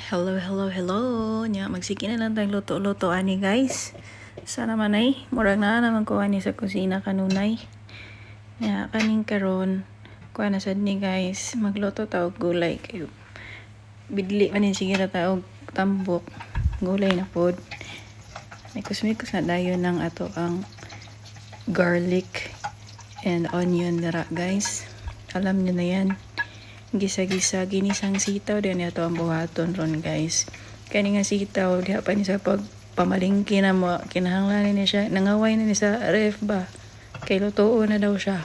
Hello, hello, hello. Nya magsige na lang tayong luto-luto ani guys. Sana man ay murag na naman ko ani sa kusina kanunay. Nya kaning karon kuha na sad ni guys. Magluto ta og gulay kayo. Bidli man sige ra ta og tambok. Gulay na pod. May kusmikos na dayon ng ato ang garlic and onion dira guys. Alam niyo na yan. Gisa-gisa ginisang sitaw din ito ang buhaton ron guys. Kani nga sitaw diha pa ni sa pag pamalingki na mo kinahanglan ni siya nangaway na ni sa ref ba kay lutuo na daw siya.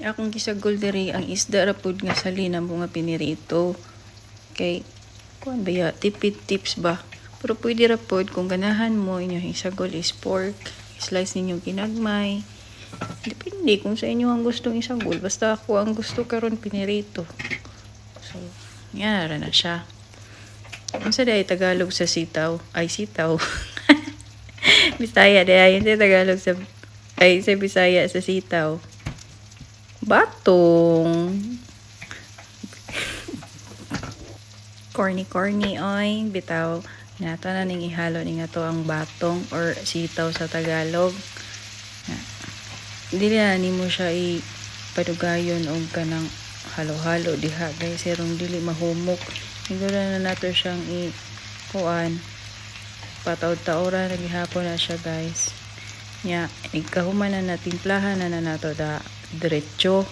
Akong gisagol diri ang isda ra pud nga salina mo nga pinirito kay kuan ba ya tipid tips ba pero pwede ra pud kung ganahan mo inyo isagol is pork slice ninyo ginagmay. Depende kung sa inyo ang gustong isagol. Basta ako ang gusto karon pinirito. So, yan na siya. Kung sa day Tagalog sa sitaw, ay sitaw. Bisaya day ayun sa Tagalog sa ay sa Bisaya sa sitaw. Batong. Corny oy, bitaw. Nato na ning ihalo ning ato ang batong or sitaw sa Tagalog. Dili na nimo siya ipadugayon og kanang halo-halo diha guys serong dili mahumok. Siguro na nato siyang kuan pataw-tawra nagihapon na siya guys. Nya ikahuman na timplahan na nato da diretso.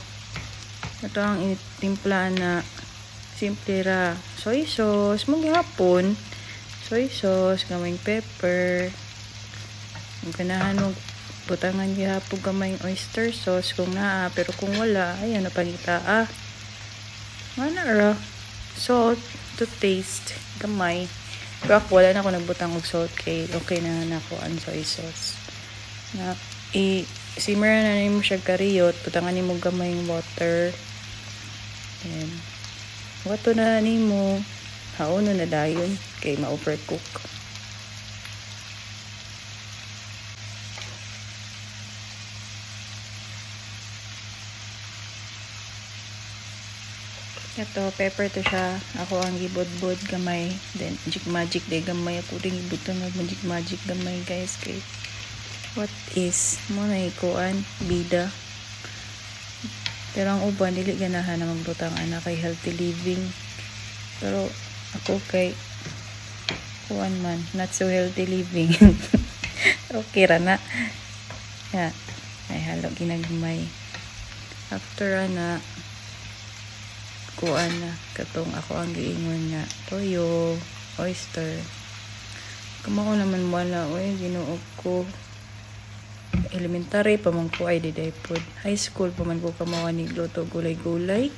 Ito ang timplahan na simple ra soy sauce maghapon. Soy sauce, gamay pepper. Ang ganahan mo butangan gihapon gamay oyster sauce kung naa pero kung wala ayan na pangita mana ra salt to taste gamay pero ako wala na ako nagbutang og salt kay okay na nako ang soy sauce na simmer na nimo siya kariyot butangan nimo gamay water then wato na nimo haono na dayon kay ma-overcook. Ito, pepper to siya. Ako ang gibod-bod gamay. Then, magic day gamay. Ako rin ibutan ng magic gamay guys. Kay, what is? Muna ikuan, bida. Pero ang uban, dili ganahan na magbutang anak kay healthy living. Pero, ako kay, kuan man, not so healthy living. Okay ra na. Yeah. Ay, halo ginagmay. After na, kuan na katong ako ang giingon nga toyo, oyster. Kamao naman wala oy ginuog ko. Elementary pa man ko ay diday pod. High school pa man ko kamao ni luto gulay-gulay.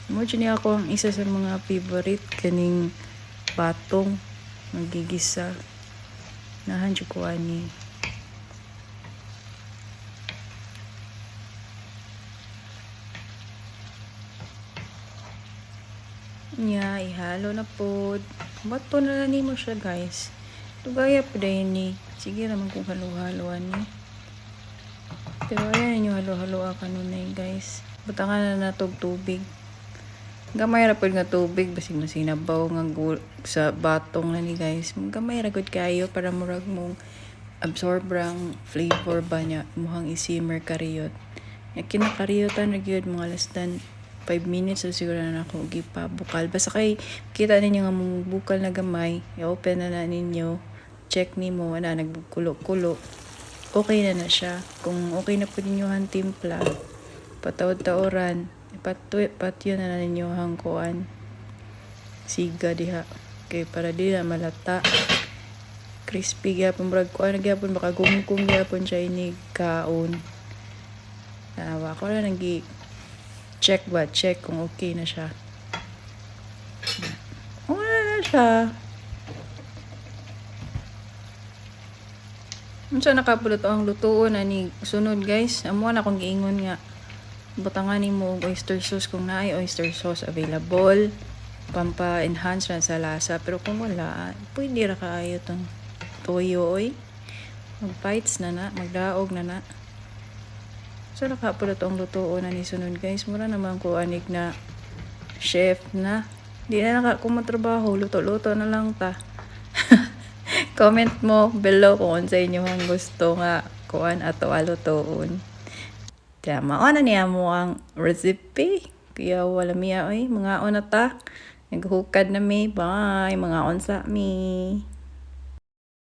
Mo ni ako ang isa sa mga favorite kaning batong magigisa. Nahan jud ko ani. Nya ihalo na pod. Bato na nimo siya guys. Tugaya po dayon ni. Sige naman kung halo-haloan ni. Pero ayan nyo halo-haloa kanunay guys. Butangan na natog tubig. Gamay ra pod nga tubig basig na sinabaw nga sa batong na ni guys. Gamay ra gud kayo para murag mong absorb ang flavor ba niya muhang i-simmer kariyot. Nya kinakariyotan ra gyud mga less than 5 minutes so siguro na ako gipabukal. Basta kay kita ninyo nga mong bukal na gamay, i-open na ninyo, check nimo na nagkulo-kulo. Okay na siya. Kung okay na po ninyo ang timpla, patawad-taoran, patyo na ninyo ang kuan. Siga diha. Okay, para di na malata. Crispy gyapon brag kuan gyapon baka gumgum gyapon siya ini kaon. Tawa ko na check kung okay na siya. Okay na siya. Unsa nakapulot ang lutuon ani sunod guys. Amo na akong giingon nga butangan nimo og oyster sauce kung naay oyster sauce available. Pampa-enhance ra sa lasa pero kung wala, pwede ra kaayo tong toyo oy. Mag-bites na magdaog na. So nakapulot ang lutuon na ni sunod guys. Mura naman ko anig na chef na Di na nakakumatrabaho, luto-luto na lang ta. Comment mo below kung sa inyo ang gusto nga kuan ato alutoon. Kaya mauna niya mo ang recipe. Kaya wala miya mga ona ta. Naghukad na mi. Bye mga onsa mi.